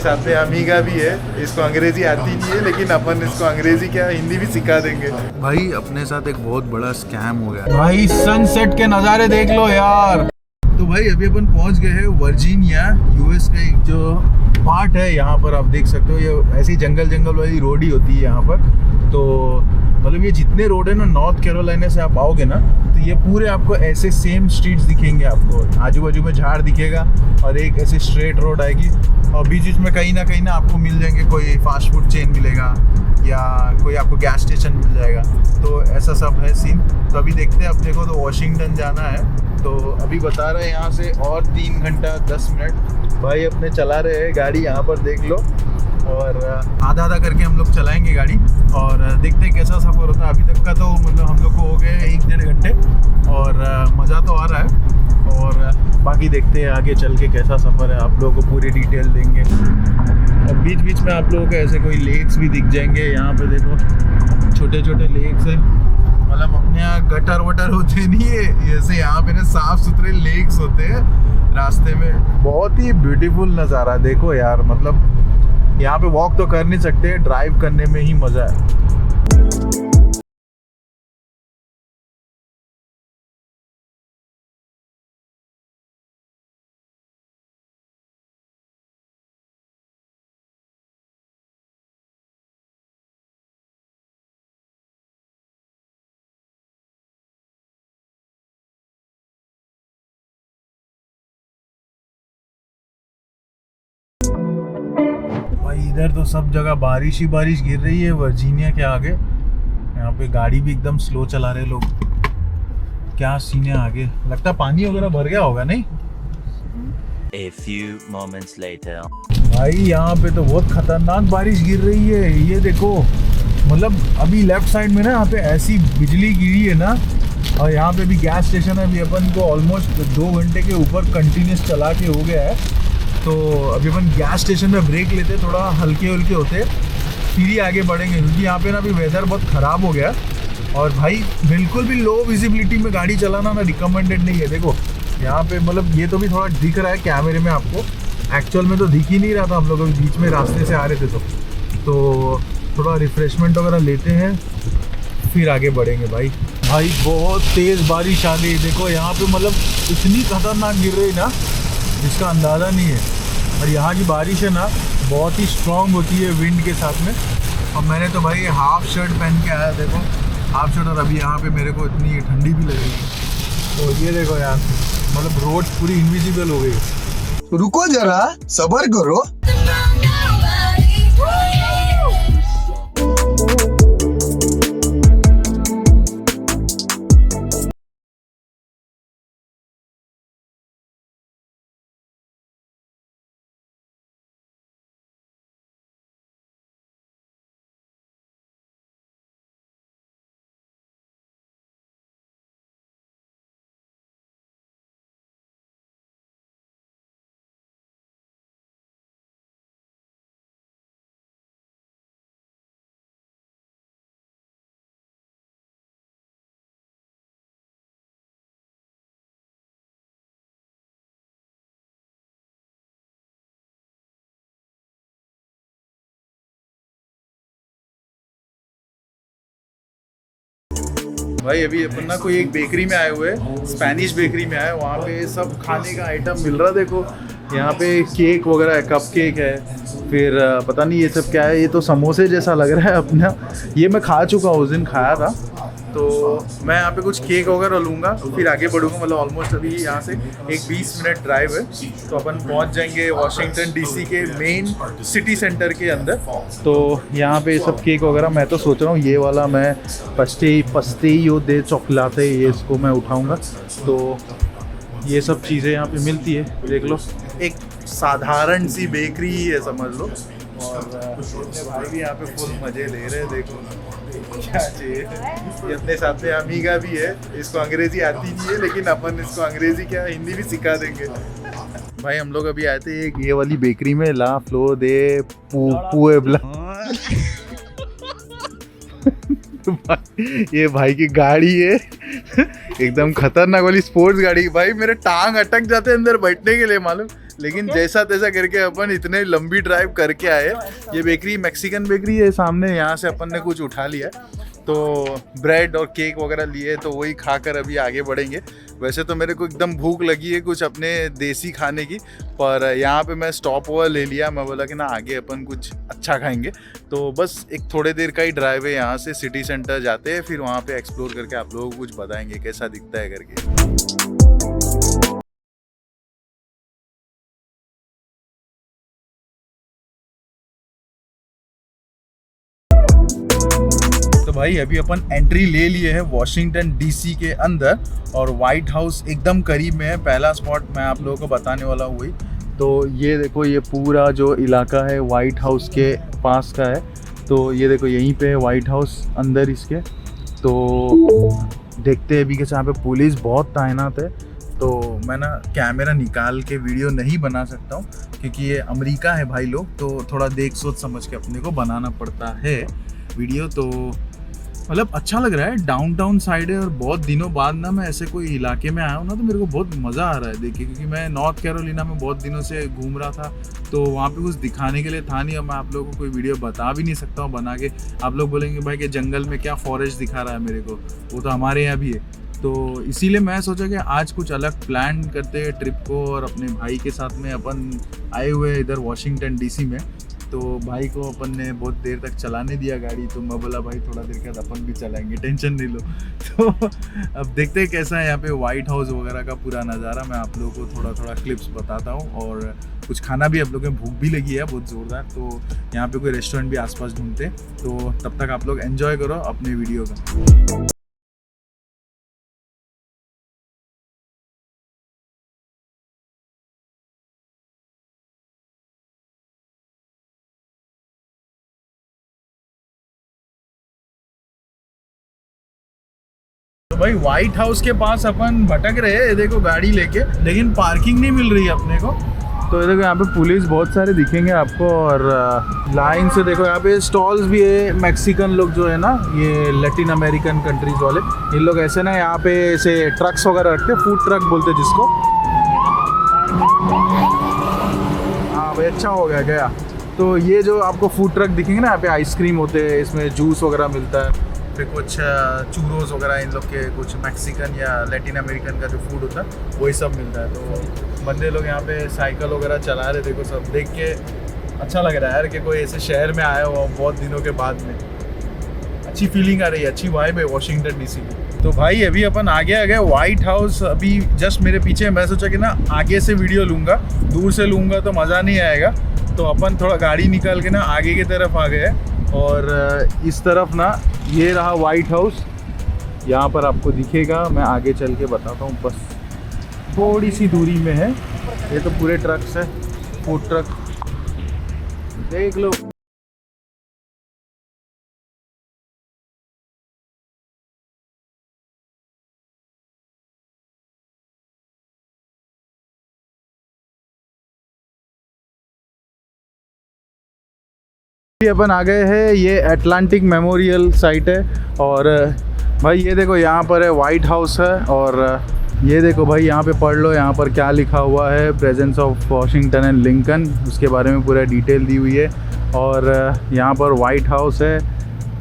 साथ में अमीगा भी है, इसको अंग्रेजी आती नहीं है लेकिन अपन इसको अंग्रेजी क्या हिंदी भी सिखा देंगे। भाई अपने साथ एक बहुत बड़ा स्कैम हो गया भाई, सनसेट के नज़ारे देख लो यार। तो भाई अभी अपन पहुंच गए हैं वर्जीनिया, यूएस का एक जो पार्ट है यहाँ पर आप देख सकते हो। ये ऐसी जंगल जंगल वाली रोड ही होती है यहाँ पर। तो मतलब ये जितने रोड है ना नॉर्थ कैरोलिना से आप आओगे ना तो ये पूरे आपको ऐसे सेम स्ट्रीट्स दिखेंगे, आपको आजू बाजू में झाड़ दिखेगा और एक ऐसे स्ट्रेट रोड आएगी और बीच बीच में कहीं ना आपको मिल जाएंगे, कोई फास्ट फूड चेन मिलेगा या कोई आपको गैस स्टेशन मिल जाएगा। तो ऐसा सब है सीन। तो अभी देखते हैं, अपने को तो वॉशिंगटन जाना है। तो अभी बता रहे हैं यहाँ से और 3 घंटा 10 मिनट भाई अपने चला रहे हैं गाड़ी, यहाँ पर देख लो। और आधा आधा करके हम लोग चलाएंगे गाड़ी और देखते हैं कैसा सफ़र होता है। अभी तक का तो मतलब हम लोग को हो गए 1-1.5 घंटे और मज़ा तो आ रहा है। और बाकी देखते हैं आगे चल के कैसा सफ़र है, आप लोगों को पूरी डिटेल देंगे। और बीच बीच में आप लोगों को ऐसे कोई लेक्स भी दिख जाएंगे। यहाँ पे देखो छोटे छोटे लेक्स हैं, मतलब अपने यहाँ गटर वटर होते नहीं है, ऐसे यहाँ पे ना साफ सुथरे लेक्स होते हैं रास्ते में। बहुत ही ब्यूटीफुल नज़ारा देखो यार, मतलब यहाँ पे वॉक तो कर नहीं सकते, ड्राइव करने में ही मज़ा है। इधर तो सब जगह बारिश ही बारिश गिर रही है वर्जीनिया के आगे। यहाँ पे गाड़ी भी एकदम स्लो चला रहे लोग। क्या सीन है आगे, लगता है पानी वगैरह भर गया होगा नहीं। A few moments later. भाई यहाँ पे तो बहुत खतरनाक बारिश गिर रही है, ये देखो। मतलब अभी लेफ्ट साइड में ना यहाँ पे ऐसी बिजली गिरी है ना, और यहाँ पे भी गैस स्टेशन है। अभी अपन को ऑलमोस्ट 2 घंटे के ऊपर कंटिन्यूस चला के हो गया है। तो अभी अपन गैस स्टेशन में ब्रेक लेते, थोड़ा हल्के होते फिर ही आगे बढ़ेंगे, क्योंकि यहाँ पे ना अभी वेदर बहुत ख़राब हो गया। और भाई बिल्कुल भी लो विजिबिलिटी में गाड़ी चलाना ना रिकमेंडेड नहीं है। देखो यहाँ पे मतलब ये तो भी थोड़ा दिख रहा है कैमरे में आपको, एक्चुअल में तो दिख ही नहीं रहा था। हम लोग अभी बीच में रास्ते से आ रहे थे तो थोड़ा रिफ्रेशमेंट वगैरह लेते हैं फिर आगे बढ़ेंगे। भाई बहुत तेज़ बारिश आ गई, देखो यहाँ पे मतलब इतनी खतरनाक गिर रही ना जिसका अंदाज़ा नहीं है। और यहाँ की बारिश है ना बहुत ही स्ट्रॉन्ग होती है विंड के साथ में। और मैंने तो भाई हाफ शर्ट पहन के आया, देखो हाफ शर्ट। और अभी यहाँ पे मेरे को इतनी ठंडी भी लगेगी। तो ये देखो यार, मतलब रोड पूरी इनविजिबल हो गई। रुको जरा सब्र करो। भाई अभी अपन ना कोई एक बेकरी में आए हुए हैं, स्पेनिश बेकरी में आए। वहाँ पे सब खाने का आइटम मिल रहा है। देखो यहाँ पे केक वगैरह है, कप केक है, फिर पता नहीं ये सब क्या है। ये तो समोसे जैसा लग रहा है अपना, ये मैं खा चुका हूँ, उस दिन खाया था। तो मैं यहाँ पे कुछ केक वगैरह लूँगा फिर आगे बढ़ूँगा। मतलब ऑलमोस्ट अभी यहाँ से एक 20 मिनट ड्राइव है, तो अपन पहुँच जाएंगे वॉशिंगटन डीसी के मेन सिटी सेंटर के अंदर। तो यहाँ पे सब केक वगैरह मैं तो सोच रहा हूँ ये वाला मैं पस्तेयो दे चॉकलाते ये इसको मैं उठाऊँगा। तो ये सब चीज़ें यहाँ पे मिलती है, देख लो एक साधारण सी बेकरी ही है समझ लो। और अपने भाई भी यहाँ पे फुल मज़े ले रहे हैं, देखो क्या चाहिए। ये अपने साथ में अमीगा भी है, इसको अंग्रेजी आती नहीं है लेकिन अपन इसको अंग्रेजी क्या हिंदी भी सिखा देंगे। भाई हम लोग अभी आए थे एक ये वाली बेकरी में, ला फ्लो दे पुएब्ला। ये भाई की गाड़ी है एकदम खतरनाक वाली स्पोर्ट्स गाड़ी। भाई मेरे टांग अटक जाते हैं अंदर बैठने के लिए, मालूम लेकिन जैसा तैसा करके अपन इतने लंबी ड्राइव करके आए। ये बेकरी मैक्सिकन बेकरी है सामने, यहाँ से अपन ने कुछ उठा लिया, तो ब्रेड और केक वगैरह लिए, तो वही खाकर अभी आगे बढ़ेंगे। वैसे तो मेरे को एकदम भूख लगी है कुछ अपने देसी खाने की, पर यहाँ पे मैं स्टॉप ओवर ले लिया। मैं बोला कि ना आगे अपन कुछ अच्छा खाएंगे, तो बस एक थोड़े देर का ही ड्राइव है यहाँ से, सिटी सेंटर जाते हैं, फिर वहाँ पे एक्सप्लोर करके आप लोगों को कुछ बताएंगे कैसा दिखता है करके। तो भाई अभी अपन एंट्री ले लिए है वॉशिंगटन डीसी के अंदर, और वाइट हाउस एकदम करीब में है। पहला स्पॉट मैं आप लोगों को बताने वाला हूँ वही। तो ये देखो, ये पूरा जो इलाका है वाइट हाउस के पास का है। तो ये देखो यहीं पे है वाइट हाउस अंदर इसके। तो देखते हैं अभी कैसे, यहाँ पे पुलिस बहुत तैनात है। तो मैं ना कैमरा निकाल के वीडियो नहीं बना सकता हूँ, क्योंकि ये अमेरिका है भाई लोग, तो थोड़ा देख सोच समझ के अपने को बनाना पड़ता है वीडियो। तो मतलब अच्छा लग रहा है, डाउनटाउन साइड है, और बहुत दिनों बाद ना मैं ऐसे कोई इलाके में आया हूँ ना, तो मेरे को बहुत मज़ा आ रहा है देखिए, क्योंकि मैं नॉर्थ कैरोलिना में बहुत दिनों से घूम रहा था, तो वहाँ पे कुछ दिखाने के लिए था नहीं। और मैं आप लोगों को कोई वीडियो बता भी नहीं सकता हूँ बना के। आप लोग बोलेंगे भाई कि जंगल में क्या फॉरेस्ट दिखा रहा है मेरे को, वो तो हमारे यहाँ भी है। तो इसीलिए मैं सोचा कि आज कुछ अलग प्लान करते हैं ट्रिप को, और अपने भाई के साथ में अपन आए हुए इधर वॉशिंगटन डीसी में। तो भाई को अपन ने बहुत देर तक चलाने दिया गाड़ी, तो मैं बोला भाई थोड़ा देर के बाद अपन भी चलाएंगे, टेंशन नहीं लो। तो अब देखते हैं कैसा है यहाँ पे वाइट हाउस वगैरह का पूरा नज़ारा। मैं आप लोगों को थोड़ा थोड़ा क्लिप्स बताता हूँ, और कुछ खाना भी, आप लोगों को भूख भी लगी है बहुत ज़ोरदार, तो यहाँ पे कोई रेस्टोरेंट भी आसपास ढूंढते। तो तब तक आप लोग एंजॉय करो अपने वीडियो का। तो भाई व्हाइट हाउस के पास अपन भटक रहे हैं, देखो गाड़ी लेके, लेकिन पार्किंग नहीं मिल रही है अपने को। तो ये देखो यहाँ पे पुलिस बहुत सारे दिखेंगे आपको, और लाइन से देखो यहाँ पे स्टॉल्स भी है। मैक्सिकन लोग जो है ना, ये लैटिन अमेरिकन कंट्रीज वाले, इन लोग ऐसे ना यहाँ पे ऐसे ट्रक्स वगैरह रखते हैं, फूड ट्रक बोलते हैं जिसको। हाँ भाई अच्छा हो गया। तो ये जो आपको फूड ट्रक दिखेंगे ना, यहाँ पे आइसक्रीम होते हैं, इसमें जूस वगैरह मिलता है, फिर कुछ चूरोस वगैरह, इन लोग के कुछ मैक्सिकन या लैटिन अमेरिकन का जो फूड होता है वही सब मिलता है। तो बंदे लोग यहाँ पे साइकिल वगैरह चला रहे, देखो सब देख के अच्छा लग रहा है यार कि कोई ऐसे शहर में आया हुआ बहुत दिनों के बाद में। अच्छी फीलिंग आ रही है, अच्छी वाइब है वॉशिंगटन डीसी की। तो भाई अभी अपन आगे आ गए व्हाइट हाउस, अभी जस्ट मेरे पीछे। मैं सोचा कि ना आगे से वीडियो लूँगा, दूर से लूँगा तो मज़ा नहीं आएगा, तो अपन थोड़ा गाड़ी निकाल के ना आगे की तरफ आ गए। और इस तरफ ना ये रहा वाइट हाउस, यहाँ पर आपको दिखेगा, मैं आगे चल के बताता हूँ, बस थोड़ी सी दूरी में है। ये तो पूरे ट्रक्स है, फूड ट्रक देख लो। अपन आ गए हैं, ये अटलांटिक मेमोरियल साइट है। और भाई ये देखो यहाँ पर है वाइट हाउस है, और ये देखो भाई यहाँ पे पढ़ लो, यहाँ पर क्या लिखा हुआ है, presence of Washington and Lincoln, उसके बारे में पूरा डिटेल दी हुई है। और यहाँ पर वाइट हाउस है,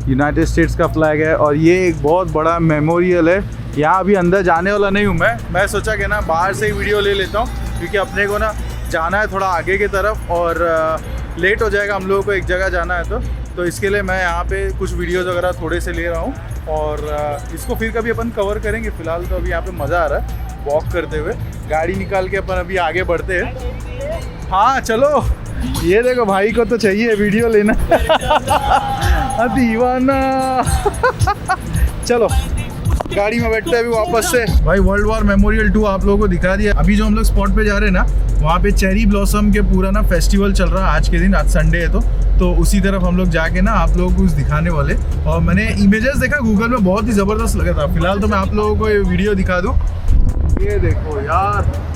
यूनाइटेड स्टेट्स का फ्लैग है, और ये एक बहुत बड़ा मेमोरियल है। यहाँ अभी अंदर जाने वाला नहीं हूँ मैं सोचा कि ना बाहर से ही वीडियो ले लेता हूँ, क्योंकि अपने को ना जाना है थोड़ा आगे की तरफ, और लेट हो जाएगा हम लोगों को एक जगह जाना है। तो इसके लिए मैं यहाँ पे कुछ वीडियोज़ वगैरह थोड़े से ले रहा हूँ, और इसको फिर कभी अपन कवर करेंगे। फ़िलहाल तो अभी यहाँ पे मज़ा आ रहा है वॉक करते हुए। गाड़ी निकाल के अपन अभी आगे बढ़ते हैं। हाँ चलो, ये देखो भाई को तो चाहिए वीडियो लेना। दीवाना। चलो गाड़ी में बैठते हैं अभी वापस से। भाई वर्ल्ड वॉर मेमोरियल 2 आप लोगों को दिखा दिया। अभी जो हम लोग स्पॉट पे जा रहे हैं ना, वहाँ पे चेरी ब्लॉसम के पूरा ना फेस्टिवल चल रहा है आज के दिन, आज संडे है, तो उसी तरफ हम लोग जाके ना आप लोगों को कुछ दिखाने वाले। और मैंने इमेजेस देखा गूगल में, बहुत ही ज़बरदस्त लगा था। फिलहाल तो मैं आप लोगों को ये वीडियो दिखा दूँ, ये देखो यार।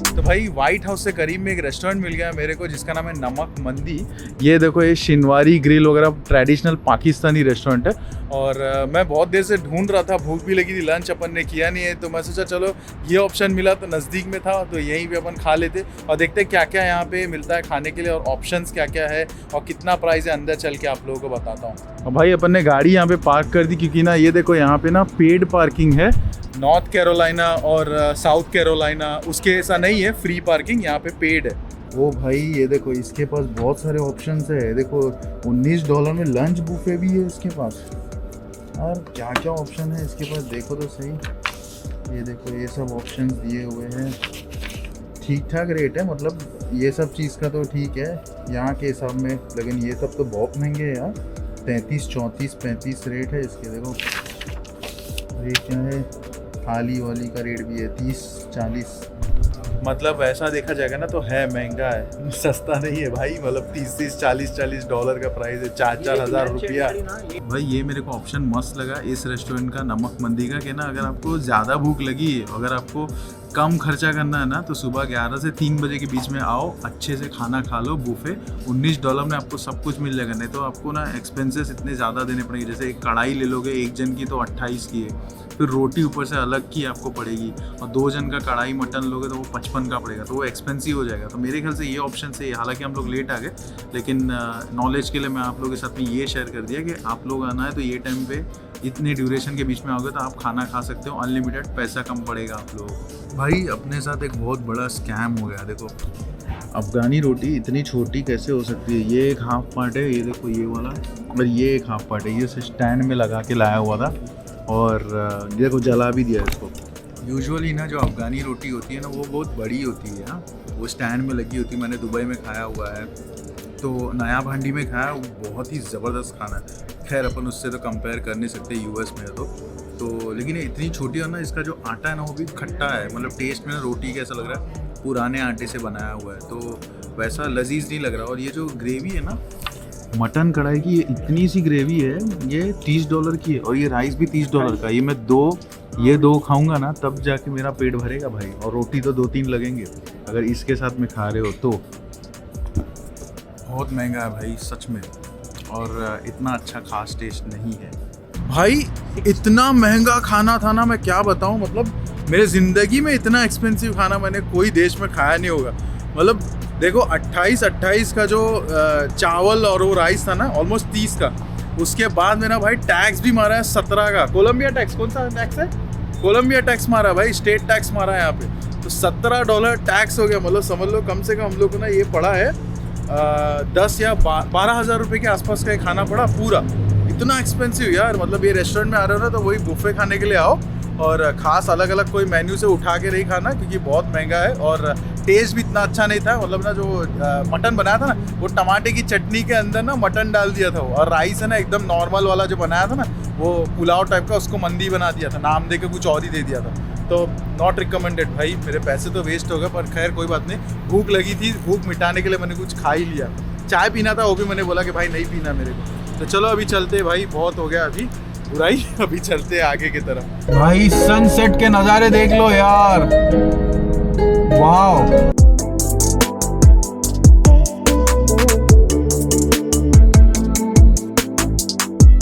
तो भाई व्हाइट हाउस से करीब में एक रेस्टोरेंट मिल गया मेरे को जिसका नाम है नमक मंदी। ये देखो ये शिनवारी ग्रिल वगैरह ट्रेडिशनल पाकिस्तानी रेस्टोरेंट है। और मैं बहुत देर से ढूंढ रहा था, भूख भी लगी थी, लंच अपन ने किया नहीं है, तो मैं सोचा चलो ये ऑप्शन मिला तो नज़दीक में था तो यहीं पे अपन खा लेते और देखते क्या क्या यहाँ पे मिलता है खाने के लिए और ऑप्शंस क्या क्या है और कितना प्राइस है। अंदर चल के आप लोगों को बताता हूँ। और भाई अपन ने गाड़ी यहाँ पे पार्क कर दी क्योंकि ना ये देखो यहाँ पे ना पेड पार्किंग है। नॉर्थ कैरोलिना और साउथ कैरोलिना उसके ऐसा नहीं है फ्री पार्किंग, यहाँ पे पेड है। वो भाई ये देखो इसके पास बहुत सारे ऑप्शंस है। देखो $19 में लंच बुफे भी है इसके पास। और क्या क्या ऑप्शन है इसके पास देखो तो सही। ये देखो ये सब ऑप्शंस दिए हुए हैं, ठीक ठाक रेट है, मतलब ये सब चीज़ का तो ठीक है यहाँ के हिसाब में, लेकिन ये सब तो बहुत महंगे हैं यार। 33, 34, 35 रेट है इसके। देखो रेट क्या है, थाली वाली का रेट भी है 30, 40। मतलब ऐसा देखा जाएगा ना तो है महंगा है, सस्ता नहीं है भाई। मतलब 30, 40 डॉलर का प्राइस है, 4 हज़ार रुपया। भाई ये मेरे को ऑप्शन मस्त लगा इस रेस्टोरेंट का नमक मंदी का, कि ना अगर आपको ज़्यादा भूख लगी है, अगर आपको कम खर्चा करना है ना तो सुबह 11 से 3 बजे के बीच में आओ, अच्छे से खाना खा लो। बुफे $19 में आपको सब कुछ मिल जाएगा। नहीं तो आपको ना एक्सपेंसेस इतने ज़्यादा देने पड़ेंगे। जैसे एक कढ़ाई ले लोगे एक जन की तो 28 की है, फिर रोटी ऊपर से अलग की आपको पड़ेगी, और 2 जन का कढ़ाई मटन लोगे तो वो 55 का पड़ेगा, तो वो एक्सपेंसिव हो जाएगा। तो मेरे ख्याल से ये ऑप्शन से, हालांकि हम लोग लेट आ गए, लेकिन नॉलेज के लिए मैं आप लोगों के साथ में ये शेयर कर दिया कि आप लोग आना है तो ये टाइम पे इतने ड्यूरेशन के बीच में आओगे तो आप खाना खा सकते हो अनलिमिटेड, पैसा कम पड़ेगा आप लोगों को। भाई अपने साथ एक बहुत बड़ा स्कैम हो गया। देखो अफगानी रोटी इतनी छोटी कैसे हो सकती है। ये एक हाफ पार्ट है, ये देखो ये वाला, और ये एक हाफ पार्ट है। ये स्टैंड में लगा के लाया हुआ था और देखो जला भी दिया इसको। यूजुअली ना जो अफगानी रोटी होती है ना वो बहुत बड़ी होती है ना, वो स्टैंड में लगी होती है। मैंने दुबई में खाया हुआ है, तो नया भांडी में खाया, वो बहुत ही ज़बरदस्त खाना है। खैर अपन उससे तो कंपेयर कर नहीं सकते यूएस में तो लेकिन ये इतनी छोटी है ना, इसका जो आटा है ना वो भी खट्टा है। मतलब टेस्ट में ना रोटी कैसा लग रहा है, पुराने आटे से बनाया हुआ है, तो वैसा लजीज नहीं लग रहा। और ये जो ग्रेवी है ना मटन कढ़ाई की, ये इतनी सी ग्रेवी है, ये $30 की है, और ये राइस भी $30 का। ये मैं ये दो खाऊंगा ना तब जाके मेरा पेट भरेगा भाई। और रोटी तो 2-3 लगेंगे अगर इसके साथ में खा रहे हो तो। बहुत महंगा है भाई सच में, और इतना अच्छा खास टेस्ट नहीं है भाई। इतना महंगा खाना था ना, मैं क्या बताऊं। मतलब मेरे ज़िंदगी में इतना एक्सपेंसिव खाना मैंने कोई देश में खाया नहीं होगा। मतलब देखो 28 का जो चावल और वो राइस था ना, ऑलमोस्ट 30 का। उसके बाद में ना भाई टैक्स भी मारा है 17 का। कोलंबिया टैक्स, कौन सा टैक्स है? कोलंबिया टैक्स मारा भाई, स्टेट टैक्स मारा है यहाँ पे। तो $17 टैक्स हो गया। मतलब समझ लो कम से कम हम लोग को ना ये पड़ा है 10 या 12 हज़ार रुपये के आसपास का ये खाना पड़ा पूरा। इतना एक्सपेंसिव यार। मतलब ये रेस्टोरेंट में आ रहे हो ना तो वही बुफे खाने के लिए आओ, और खास अलग अलग कोई मेन्यू से उठा के नहीं खाना, क्योंकि बहुत महंगा है और टेस्ट भी इतना अच्छा नहीं था। मतलब ना जो मटन बनाया था ना, वो टमाटे की चटनी के अंदर ना मटन डाल दिया था वो, और राइस है ना एकदम नॉर्मल वाला जो बनाया था ना, वो पुलाव टाइप का, उसको मंदी बना दिया था, नाम दे के कुछ और ही दे दिया था। तो नॉट रिकमेंडेड भाई। मेरे पैसे तो वेस्ट हो गए, पर खैर कोई बात नहीं। भूख लगी थी, भूख मिटाने के लिए मैंने कुछ खा ही लिया। चाय पीना था, वो भी मैंने बोला कि भाई नहीं पीना मेरे को। तो चलो अभी चलते भाई, बहुत हो गया अभी बुराई, अभी चलते आगे की तरफ। भाई सनसेट के नज़ारे देख लो यार, वाह।